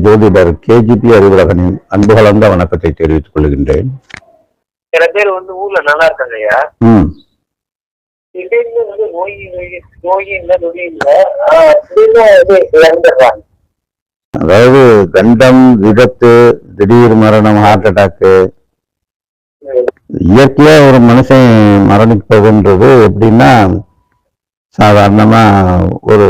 ஜோதிடர் கேஜிபி அறிவுலகனின் அன்பு கலந்த வணக்கத்தை தெரிவித்துக் கொள்கின்றேன். சில பேர் வந்து ஊர்ல நல்லா இருக்காங்க ஐயா. திடீர்னு வந்து நோய் இல்ல நொடி இல்ல இறந்துடுறாங்க. அதாவது கண்டம், விபத்து, திடீர் மரணம், ஹார்ட் அட்டாக்கு, இயற்கையா ஒரு மனுஷன் மரணிப்பதுன்றது எப்படின்னா, சாதாரணமா ஒரு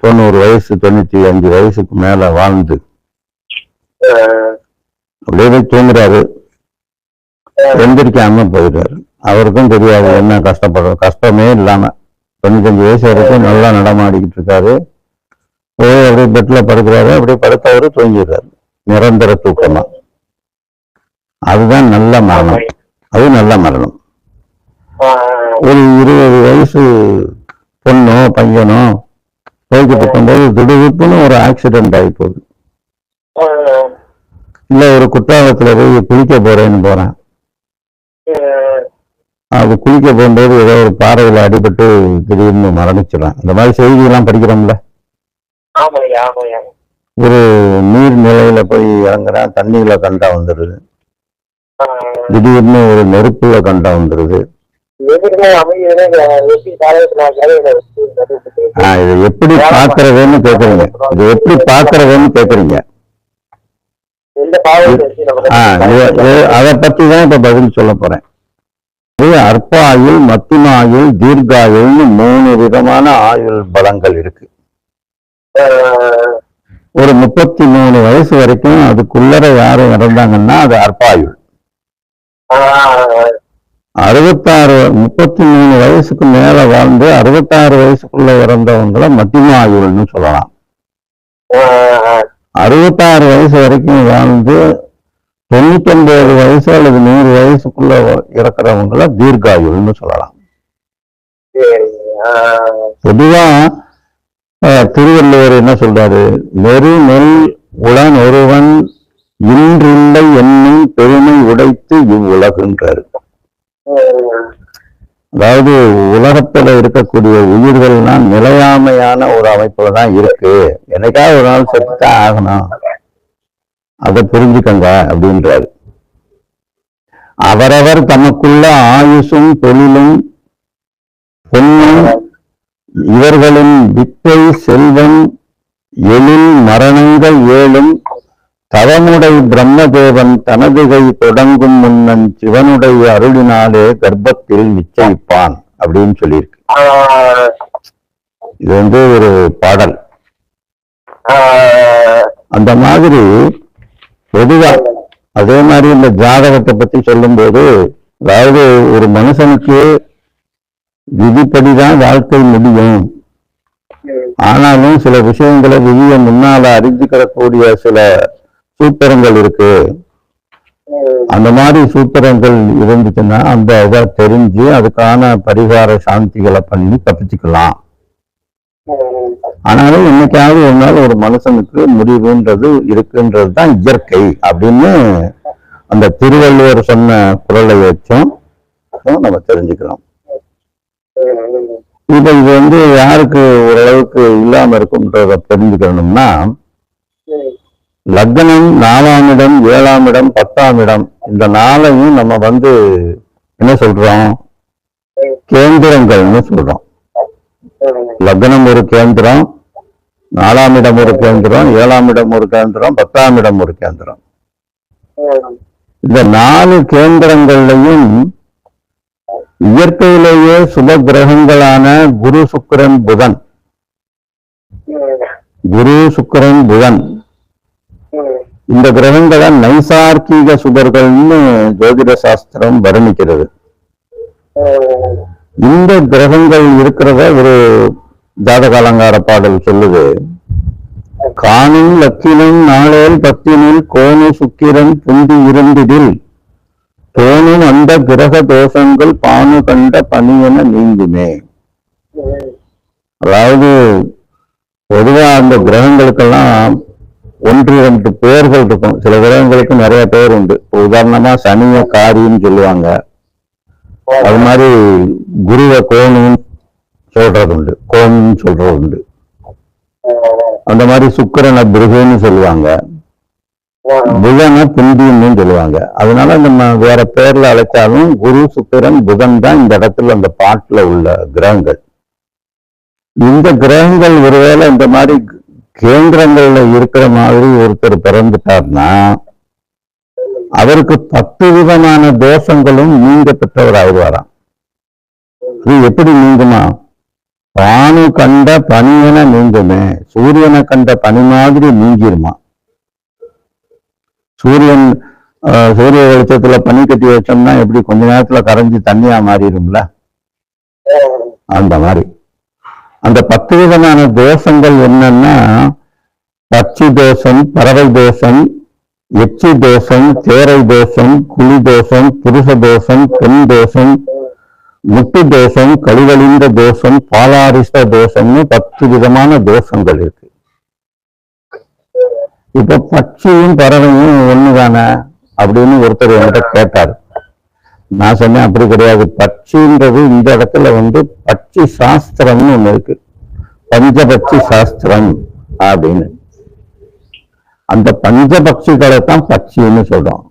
90 வயசு 95 வயசுக்கு மேல வாழ்ந்து அப்படியே தூங்குறாரு, எந்திரிக்காம போயிடுறாரு. அவருக்கும் தெரியாது என்ன கஷ்டப்படுறோம், கஷ்டமே இல்லாம 95 வயசு வரைக்கும் நல்லா நடமாடிக்கிட்டு இருக்காரு. போய் அப்படியே பெட்ல படுக்கிறாரு, அப்படியே படுத்தவரு தூங்கிடுறாரு நிரந்தர தூக்கமா. அதுதான் நல்ல மரணம். அது நல்ல மரணம். ஒரு 20 வயசு பொண்ணோ பையனோ போய்கிட்டு இருக்கும்போது திடீர்னு ஒரு ஆக்சிடென்ட் ஆகி போகுது. இல்ல ஒரு குற்றாலத்துல போய் குளிக்க போறேன், அது குளிக்க போகும்போது ஏதோ ஒரு பாறையில அடிபட்டு திடீர்னு மரணிச்சிடறான். இந்த மாதிரி செய்தி எல்லாம் படிக்கிறோம்ல. ஒரு நீர் நிலையில போய் இறங்குறான், தண்ணியில கண்டா வந்துடுது. திடீர்னு ஒரு நெருப்புல கண்டா வந்துடுது. இதை எப்படி பாக்குறதுன்னு கேக்குறீங்க, இதை எப்படி பாக்குறதுன்னு கேக்குறீங்க. அதை பத்தி தான் இப்ப பதில் சொல்ல போறேன். அற்ப ஆயுள், மத்திம ஆயுள், தீர்காயுள்னு 3 விதமான ஆயுள் பலங்கள் இருக்கு. ஒரு 33 வயசு வரைக்கும் அதுக்குள்ளர யாரும் இறந்தாங்கன்னா அது அற்ப ஆயுள். 33 வயசுக்கு மேல வாழ்ந்து 66 வயசுக்குள்ள இறந்தவங்களை மத்திம ஆயுள்னு சொல்லலாம். 66 வயசு வரைக்கும் வாழ்ந்து 99 வயசு அல்லது 100 வயசுக்குள்ள இறக்குறவங்கள தீர்காயுள்னு சொல்லலாம். பொதுவா திருவள்ளுவர் என்ன சொல்றாரு, நெரு நெல் உளன் ஒருவன் இன்றில்லை என்னும் பெருமை உடைத்து இவ்வுலகுன்றாரு. அதாவது உலகத்துல இருக்கக்கூடிய உயிர்கள்லாம் நிலையாமையான ஒரு அமைப்புலதான் இருக்கு, என்னைக்காவது ஒரு நாள் செத்துதான் ஆகணும், அதை புரிஞ்சுக்கங்க அப்படின்றாரு. அவரவர் தமக்குள்ள ஆயுசும் தொழிலும் பொன்னும் இவர்களின் வித்தை செல்வம் எழில் மரணங்கள் 7 தவமுடை பிரம்மதேவன் தனதுகை தொடங்கும் முன்னன் சிவனுடைய அருளினாலே கர்ப்பத்தில் நிச்சயிப்பான் அப்படின்னு சொல்லியிருக்கு. இது வந்து ஒரு பாடல். அந்த மாதிரி பொதுவா அதே மாதிரி இந்த ஜாதகத்தை பத்தி சொல்லும் போது, அதாவது ஒரு மனுஷனுக்கு விதிப்படிதான் வாழ்க்கை முடியும், ஆனாலும் சில விஷயங்களை விதியை முன்னால அறிஞ்சுக்கிறக்கூடிய சில சூத்திரங்கள் இருக்கு. அந்த மாதிரி சூத்திரங்கள் இருந்துச்சுன்னா அந்த இதை தெரிஞ்சு அதுக்கான பரிகார சாந்திகளை பண்ணி தப்பிச்சுக்கலாம். ஆனாலும் என்னைக்காவது ஒரு நாள் ஒரு மனுஷனுக்கு முடிவுன்றது இருக்குன்றது தான் இயற்கை அப்படின்னு அந்த திருவள்ளுவர் சொன்ன குறளை வச்சும் நம்ம தெரிஞ்சுக்கலாம். இப்ப இது வந்து யாருக்கு ஓரளவுக்கு இல்லாம இருக்கும்ன்றத தெரிஞ்சுக்கணும்னா, லக்னம் 4ஆம் இடம், 7ஆம் இடம், 10ஆம் இடம், இந்த 4ஐயும் நம்ம வந்து என்ன சொல்றோம், கேந்திரங்கள்னு சொல்றோம். லக்னம் ஒரு கேந்திரம், 4ஆம் இடம் ஒரு கேந்திரம், 7ஆம் இடம் ஒரு கேந்திரம், 10ஆம் இடம் ஒரு கேந்திரம். இந்த 4 கேந்திரங்கள்லையும் இயற்கையிலேயே சுப கிரகங்களான குரு சுக்கிரன் புதன் இந்த கிரகங்களை நைசார்கீக சுபர்கள்னு ஜோதிட சாஸ்திரம் வர்ணிக்கிறது. இந்த கிரகங்கள் இருக்கிறத ஒரு ஜாதக அலங்கார பாடல் சொல்லுது. காணும் லக்கினம் நாளேல் 10 கோணு சுக்கிரன் புந்தி இருந்திடில் தோணும் அந்த கிரக தோஷங்கள் பானு கண்ட பணியென நீங்குமே. அதாவது பொதுவா அந்த கிரகங்களுக்கெல்லாம் 1-2 பேர்கள் இருக்கும். சில கிரகங்களுக்கு நிறைய பேர் உண்டு. உதாரணமா சனிய காரின்னு சொல்லுவாங்க, அது மாதிரி குருவை கோணுன்னு சொல்றது உண்டு. அந்த மாதிரி சுக்கிரனை பிருகுன்னு சொல்லுவாங்க, புதனை புந்தின்னு சொல்லுவாங்க. அதனால நம்ம வேற பேர்ல அழைச்சாலும் குரு சுக்கிரன் புதன் தான் இந்த இடத்துல அந்த பாட்டுல உள்ள கிரகங்கள். இந்த கிரகங்கள் ஒருவேளை இந்த மாதிரி கேந்திரங்கள்ல இருக்கிற மாதிரி ஒருத்தர் பிறந்துட்டார்னா அவருக்கு 10 விதமான தோஷங்களும் நீங்க பெற்றவர் ஆயிடுவாராம். இது எப்படி நீங்குமா? பானு கண்ட பனியன நீங்குமே, சூரியனை கண்ட பனி மாதிரி நீங்கிருமா. சூரிய வெளிச்சத்துல பனி கட்டி வச்சோம்னா எப்படி கொஞ்ச நேரத்துல கரைஞ்சி தண்ணியா மாறிடும்ல, அந்த மாதிரி. அந்த 10 விதமான தோஷங்கள் என்னன்னா பட்சி தோஷம், பறவை தோஷம், எச்சி தோஷம், தேரை தோஷம், குழி தோஷம், புருஷ தோஷம், பெண் தோஷம், முட்டு தோஷம், கழிவழிந்த தோஷம், பாலாரிஷ்ட தோஷம்னு 10 விதமான தோஷங்கள் இருக்கு. இப்ப பட்சியும் பறவையும் ஒண்ணுதானே அப்படின்னு ஒருத்தர் என்கிட்ட கேட்டார். நான் சொன்னேன் அப்படி கிடையாது. பட்சின்றது இந்த இடத்துல பட்சி சாஸ்திரம்னு ஒண்ணு இருக்கு, பஞ்சபட்சி சாஸ்திரம் அப்படின்னு. அந்த பஞ்சபட்சிகளை தான் பட்சின்னு சொல்றோம்.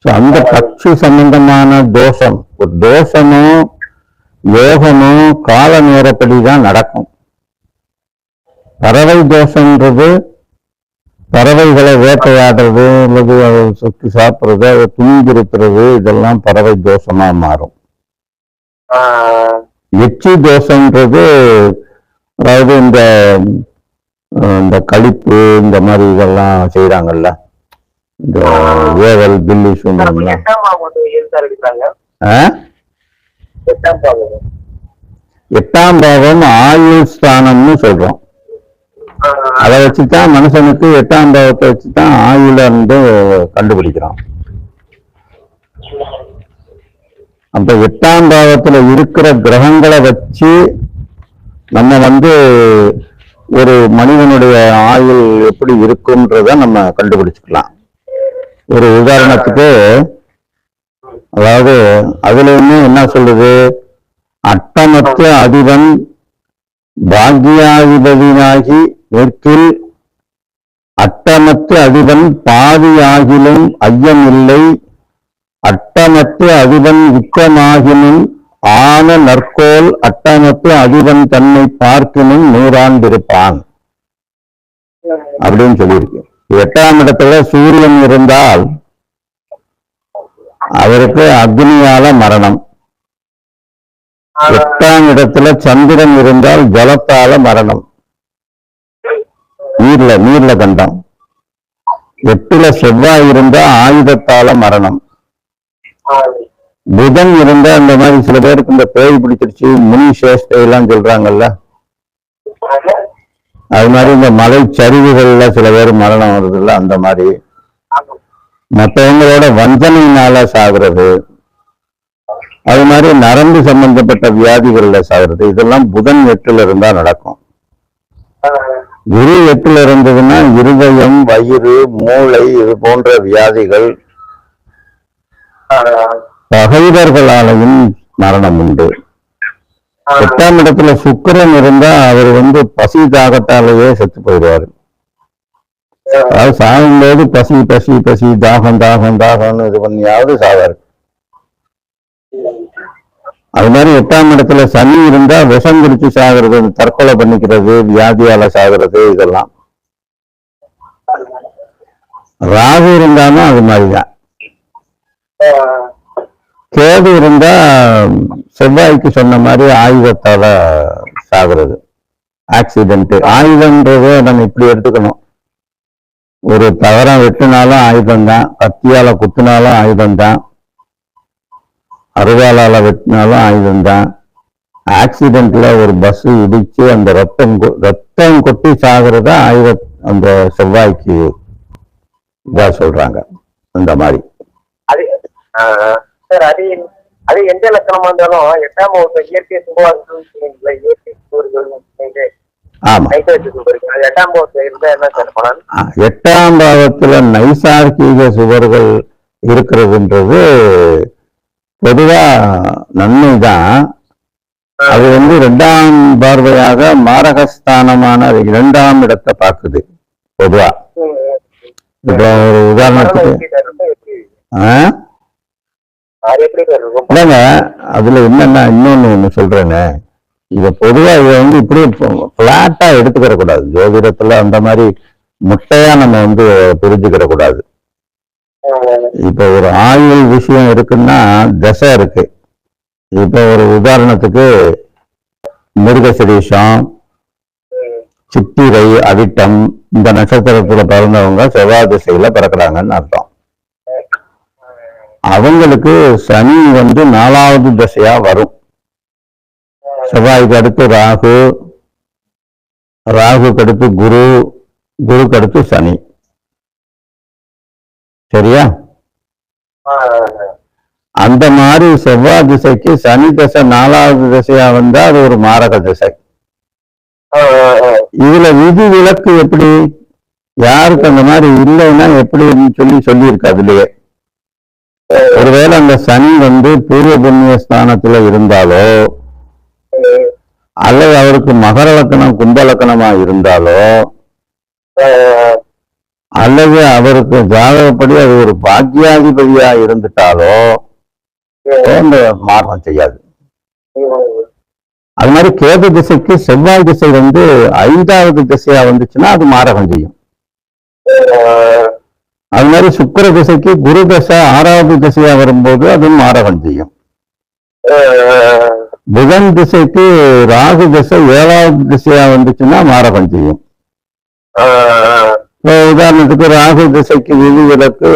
அந்த பட்சி சம்பந்தமான தோஷம், ஒரு தோஷமோ யோகமோ கால நேரப்படிதான் நடக்கும். பறவை தோஷம்ன்றது பறவைகளை வேட்டையாடுறது அல்லது அதை சுற்றி சாப்பிடுறது, அதை துணிந்திருக்கிறது, இதெல்லாம் பறவை தோஷமா மாறும். எச்சி தோஷம்ன்றது அதாவது இந்த கழிப்பு இந்த மாதிரி இதெல்லாம் செய்யறாங்கல்ல, இந்த ஏவல் பில்லி சூன்யம்லாம். 8ஆம் பாவம் ஆயுள் ஸ்தானம்னு சொல்றோம். அதை வச்சுதான் மனுஷனுக்கு 8ஆம் பாவத்தை வச்சுதான் ஆயுள கண்டுபிடிக்கிறான். அப்ப 8ஆம் பாவத்துல இருக்கிற கிரகங்களை வச்சு நம்ம ஒரு மனிதனுடைய ஆயுள் எப்படி இருக்கும்ன்றத நம்ம கண்டுபிடிச்சுக்கலாம். ஒரு உதாரணத்துக்கு, அதாவது அதுல என்ன சொல்லுது, அட்டமற்ற அதிபன் பாக்யாதிபதியாகி நிற்கில் அட்டமற்ற அதிபன் பாதியாகிலும் ஐயமில்லை, அட்டமற்ற அதிபன் உச்சமாகினும் ஆன நற்கோல் அட்டமற்ற அதிபன் தன்னை பார்க்கணும் 100 ஆண்டிருப்பான் அப்படின்னு சொல்லியிருக்கு. 8ஆம் இடத்துல சூரியன் இருந்தால் அவருக்கு அக்னியால மரணம். 8ஆம் இடத்துல சந்திரன் இருந்தால் ஜலத்தால மரணம், நீர்ல கண்டம். 8ல செவ்வாய் இருந்தா ஆயுதத்தால மரணம். புதன் இருந்தா இந்த மாதிரி சில பேருக்கு இந்த பேய் பிடிச்சிருச்சு முனி சேஷ்டை எல்லாம் சொல்றாங்கல்ல, அது மாதிரி இந்த மலை சரிவுகள்ல சில பேர் மரணம் வருது இல்ல, அந்த மாதிரி மற்றவங்களோட வஞ்சனையினால சாகுறது, அது மாதிரி நரம்பு சம்பந்தப்பட்ட வியாதிகள்ல சாகுறது, இதெல்லாம் புதன் 8ல இருந்தா நடக்கும். குரு 8ல இருந்ததுன்னா இருதயம், வயிறு, மூளை இது போன்ற வியாதிகள், பகைவர்களாலையும் மரணம் உண்டு. 8ஆம் இடத்துல சுக்கிரன் இருந்தா அவர் பசி தாகத்தாலேயே செத்து போயிடுவாரு. அதாவது சாகும்போது பசி பசி பசி தாகம் தாகம் தாகம்னு இது பண்ணியாவது சாவாரு. அது மாதிரி 8ஆம் இடத்துல சனி இருந்தா விஷம் குடிச்சு சாகிறது, தற்கொலை பண்ணிக்கிறது, வியாதியால சாகிறது, இதெல்லாம். ராகு இருந்தாலும் அது மாதிரிதான். கேது இருந்தா செவ்வாய்க்கு சொன்ன மாதிரி ஆயுதத்தால சாகுறது, ஆக்சிடென்ட். ஆயுதம்ன்றத நம்ம இப்படி எடுத்துக்கணும், ஒரு தவறம் வெட்டினாலும் ஆயுதம்தான், கத்தியால குத்தினாலும் ஆயுதம்தான், அருவாளால வெட்டினாலும் ஆயுதம்தான். ஆக்சிடென்ட்ல ஒரு பஸ் இடிச்சு அந்த ரத்தம் கொட்டி சாகுறத அந்த செவ்வாய்க்கு இதா சொல்றாங்க. அந்த மாதிரி அது எந்த லட்சணமா இருந்தாலும் 8ஆம் வகுப்பு இயற்கை சுபவாசம் இயற்கை ஆமா 8ஆம் வகுப்பு இருந்தா என்ன சார் பலன்? 8ஆம் பாவத்துல நைசார்கீக சுவர்கள் இருக்கிறதுன்றது பொதுவா நன்மைதான். அது வந்து 2ஆம் பார்வையாக மாரகஸ்தானமான 2ஆம் இடத்தை பார்க்குது பொதுவா. இப்போ ஒரு உதாரணத்துக்கு இல்லைங்க, அதுல என்னன்னா இன்னொன்னு சொல்றேன்னு, இத பொதுவா இதை வந்து இப்படி பிளாட்டா எடுத்துக்கிற கூடாது. ஜோதிடத்துல அந்த மாதிரி முட்டையா நம்ம வந்து புரிஞ்சுக்கிற கூடாது. இப்ப ஒரு ஆயுள் விஷயம் இருக்குன்னா தசை இருக்கு. இப்ப ஒரு உதாரணத்துக்கு மிருகசிரீஷம், சித்திரை, அவிட்டம் இந்த நட்சத்திரத்துல பிறந்தவங்க செவ்வாய் திசையில பிறக்கிறாங்கன்னு அர்த்தம். அவங்களுக்கு சனி வந்து 4வது திசையா வரும். செவ்வாய்க்கு அடுத்து ராகு, ராகுக்கு அடுத்து குரு, குருக்கு அடுத்து சனி. சரியா? அந்த மாதிரி செவ்வாய் திசைக்கு சனி திசை 4வது திசையா வந்தா அது ஒரு மாரக திசை. இதுல விதி விலக்கு எப்படி, யாருக்கு அந்த மாதிரி இல்லைன்னா எப்படின்னு சொல்லியிருக்கு அதுலயே. ஒருவேளை அந்த சனி வந்து பூர்வ புண்ணிய ஸ்தானத்துல இருந்தாலோ அல்லது அவருக்கு மகர லக்கணம் கும்ப லக்கணமா இருந்தாலோ அல்லது அவருக்கு ஜாதகப்படி அது ஒரு பாக்கியாதிபதியா இருந்துட்டாலோ அந்த மாற்றம் செய்யாது. அது மாதிரி கேது திசைக்கு செவ்வாய் திசை வந்து 5வது திசையா வந்துச்சுன்னா அது மாரகம் செய்யும். அது மாதிரி சுக்கிர திசைக்கு குரு தசை 6வது திசையா வரும்போது அது மாரகம் செய்யும். புதன் திசைக்கு ராகு திசை 7வது திசையா வந்துச்சுன்னா மாரகம் செய்யும். உதாரணத்துக்கு ராகு திசைக்கு விதி விலக்கு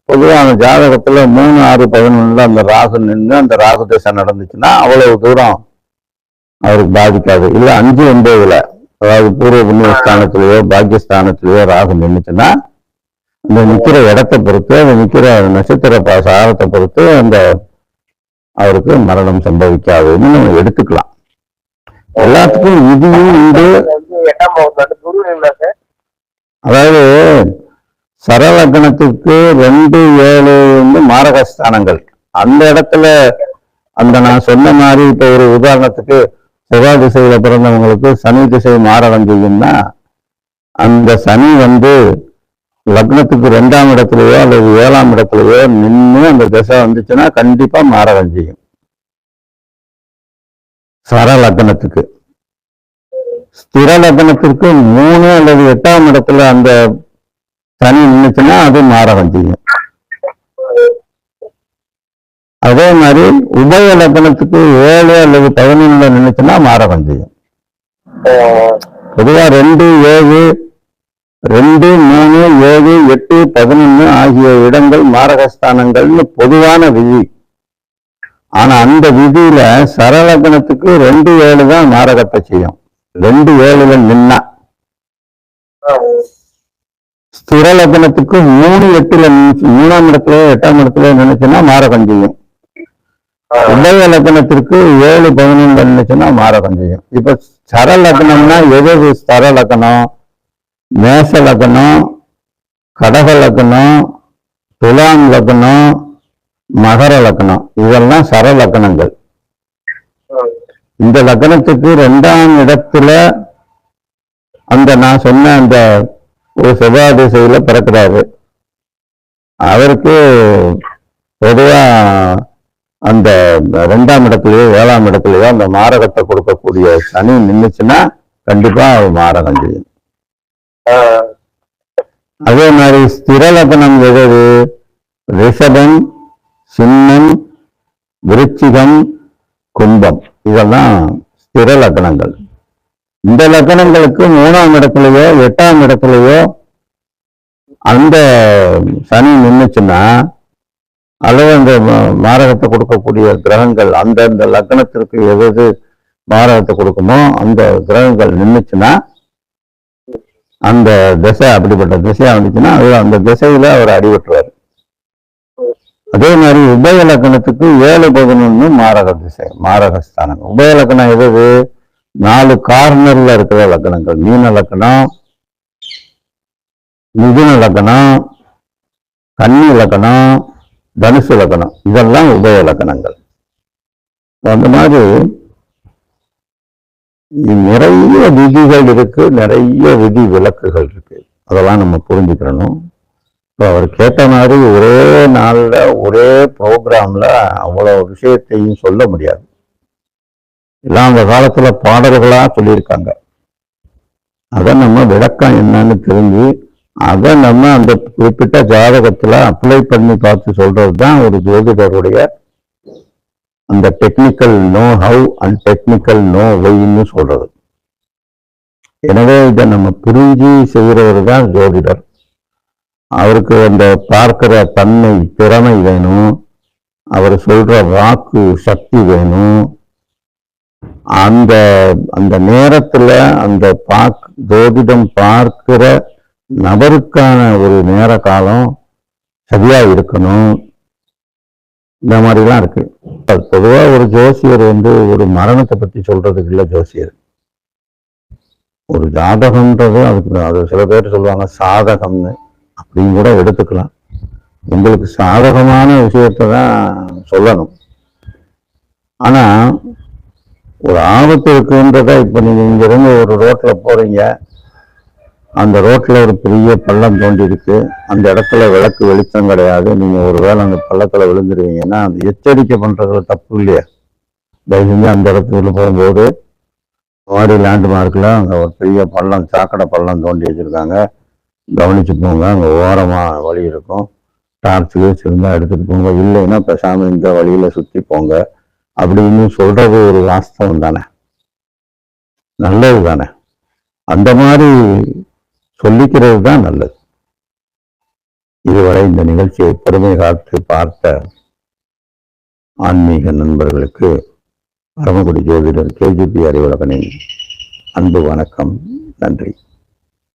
பொதுவான ஜாதகத்துல 3, 6, 11 அந்த ராகு நின்று அந்த ராகு திசை நடந்துச்சுன்னா அவ்வளவு தூரம் அவருக்கு பாதிக்காது. இல்ல 5, 9 அதாவது பூர்வ புண்ணிய ஸ்தானத்திலேயோ பாக்கியஸ்தானத்திலேயோ ராகு நின்றுச்சுன்னா இந்த நிக்கிற இடத்தை பொறுத்து, அந்த நிக்கிற நட்சத்திர சாரத்தை பொறுத்து அந்த அவருக்கு மரணம் சம்பவிக்காதுன்னு நம்ம எடுத்துக்கலாம். எல்லாத்துக்கும் விதியும் உண்டு. அதாவது சரலக்கணத்துக்கு 2, 7 வந்து மாரகஸ்தானங்கள். அந்த இடத்துல அந்த நான் சொன்ன மாதிரி இப்ப ஒரு உதாரணத்துக்கு செவ்வாய் திசையில பிறந்தவங்களுக்கு சனி திசை மாரகம் செய்யும்னா அந்த சனி வந்து லக்னத்துக்கு 2ஆம் இடத்துலயோ அல்லது 7ஆம் இடத்துலயோ நின்று அந்த திசை வந்துச்சுன்னா கண்டிப்பா மாரகம் செய்யும். சர லக்னத்துக்கு. ஸ்திர லக்னத்திற்கு 3 அல்லது 8ஆம் இடத்துல அந்த சனி நின்றுச்சுன்னா அது மாரகம் செய்யும். அதே மாதிரி உபய லக்னத்துக்கு 7 அல்லது 11 நின்றுச்சுன்னா மாரகம் செய்யும். பொதுவா 2, 7, 2, 3, 7, 8, 11 ஆகிய இடங்கள் மாரகஸ்தானங்கள்னு பொதுவான விதி. ஆனா அந்த விதியில சரலக்கணத்துக்கு 2, 7 தான் மாரகத்தை செய்யும். 2, 7 நின்னா. ஸ்திர லக்னத்துக்கு 3, 8 3ஆம் இடத்துல 8ஆம் இடத்துல நினைச்சுன்னா மாரகம் செய்யும். உபய லக்னத்திற்கு 7, 11 நினைச்சுன்னா மாரகம் செய்யும். இப்ப சர லக்னம்னா எது? ஸ்தர லக்னம், மேச லக்னம், கடக லக்னம், துலாம் லக்னம், மகர லக்னம், இதெல்லாம் சர லக்னங்கள். இந்த லக்னத்துக்கு 2ஆம் இடத்துல அந்த நான் சொன்ன அந்த ஒரு செவ்வாய் திசையில பிறக்கிறாரு. அவருக்கு பொதுவா அந்த 2ஆம் இடத்துலயோ 7ஆம் இடத்துலயோ அந்த மாரகத்தை கொடுக்கக்கூடிய சனி நின்றுச்சுன்னா கண்டிப்பா அவர் மாரகம் செய்யும். அதே மாதிரி ஸ்திர லக்னம் எது? ரிஷபம், சிம்மம், விருச்சிகம், கும்பம், இதெல்லாம் ஸ்திர லக்னங்கள். இந்த லக்னங்களுக்கு 3ஆம் இடத்துலயோ 8ஆம் இடத்துலயோ அந்த சனி நின்றுச்சுன்னா அல்லது அந்த மாரகத்தை கொடுக்கக்கூடிய கிரகங்கள் அந்தந்த லக்னத்திற்கு எது மாரகத்தை கொடுக்குமோ அந்த கிரகங்கள் நின்றுச்சுன்னா அந்த திசை அப்படிப்பட்ட திசையா வந்துச்சுன்னா அது அந்த திசையில அவர் அடிபட்டுவார். அதே மாதிரி உபய லக்னத்துக்கு 7, 11 மாரக திசை, மாரகஸ்தானம். உபய லக்னம் எது? 4 கார்னர்ல இருக்கிற லக்னங்கள். மீன லக்னம், மிதுன லக்னம், கன்னி லக்னம், தனுசு லக்னம், இதெல்லாம் உபய லக்னங்கள். அந்த மாதிரி நிறைய விதிகள் இருக்கு, நிறைய விதி விலக்குகள் இருக்கு. அதெல்லாம் நம்ம புரிஞ்சுக்கணும். இப்போ அவர் கேட்ட மாதிரி ஒரே நாள்ல ஒரே ப்ரோக்ராம்ல அவ்வளவு விஷயத்தையும் சொல்ல முடியாது. எல்லாம் அந்த காலத்துல பாடல்களா சொல்லியிருக்காங்க. அதை நம்ம விளக்கம் என்னன்னு தெரிஞ்சு அதை நம்ம அந்த குறிப்பிட்ட ஜாதகத்துல அப்ளை பண்ணி பார்த்து சொல்றதுதான் ஒரு ஜோதிடருடைய அந்த technical know how and technical know வைன்னு சொல்றது. எனவே இதை நம்ம புரிஞ்சு செய்கிறவர் தான் ஜோதிடர். அவருக்கு அந்த பார்க்கிற தன்மை திறமை வேணும், அவர் சொல்ற வாக்கு சக்தி வேணும். அந்த அந்த நேரத்துல அந்த ஜோதிடம் பார்க்கிற நபருக்கான ஒரு நேர காலம் சரியா இருக்கணும். இந்த மாதிரிலாம் இருக்கு. பொதுவா ஒரு ஜோசியர் ஒரு மரணத்தை பத்தி சொல்றதுக்கு இல்ல ஜோசியர். ஒரு ஜாதகம்ன்றது அது சில பேர் சொல்லுவாங்க சாதகம்னு, அப்படின்னு கூட எடுத்துக்கலாம். உங்களுக்கு சாதகமான விஷயத்தை தான் சொல்லணும். ஆனா ஒரு ஆபத்து இருக்குன்றத இப்ப நீங்க இங்க இருந்து ஒரு ரோட்ல போறீங்க, அந்த ரோட்ல ஒரு பெரிய பள்ளம் தோண்டி இருக்கு, அந்த இடத்துல விளக்கு வெளிச்சம் கிடையாது, நீங்க ஒருவேளை அந்த பள்ளத்துல விழுந்துருவீங்கன்னா அந்த எச்சரிக்கை பண்றதுல தப்பு இல்லையா? தயவு செஞ்சு அந்த இடத்துல போகும்போது மாதிரி லேண்ட்மார்க்ல அங்க ஒரு பெரிய பள்ளம், சாக்கடை பள்ளம் தோண்டி வச்சிருக்காங்க, கவனிச்சு போங்க. அங்க ஓரமா வழி இருக்கும், டார்ச் இருந்தா எடுத்துட்டு போங்க, இல்லைன்னா பேசாம இந்த வழியில சுத்தி போங்க அப்படின்னு சொல்றது ஒரு வாஸ்தவம் தானே, நல்லது தானே. அந்த மாதிரி சொல்லிக்கிறது தான் நல்லது. இதுவரை இந்த நிகழ்ச்சியை பொறுமை காத்து பார்த்த ஆன்மீக நண்பர்களுக்கு பரமக்குடி ஜோதிடர் KGP அறிவுலகனின் அன்பு வணக்கம். நன்றி.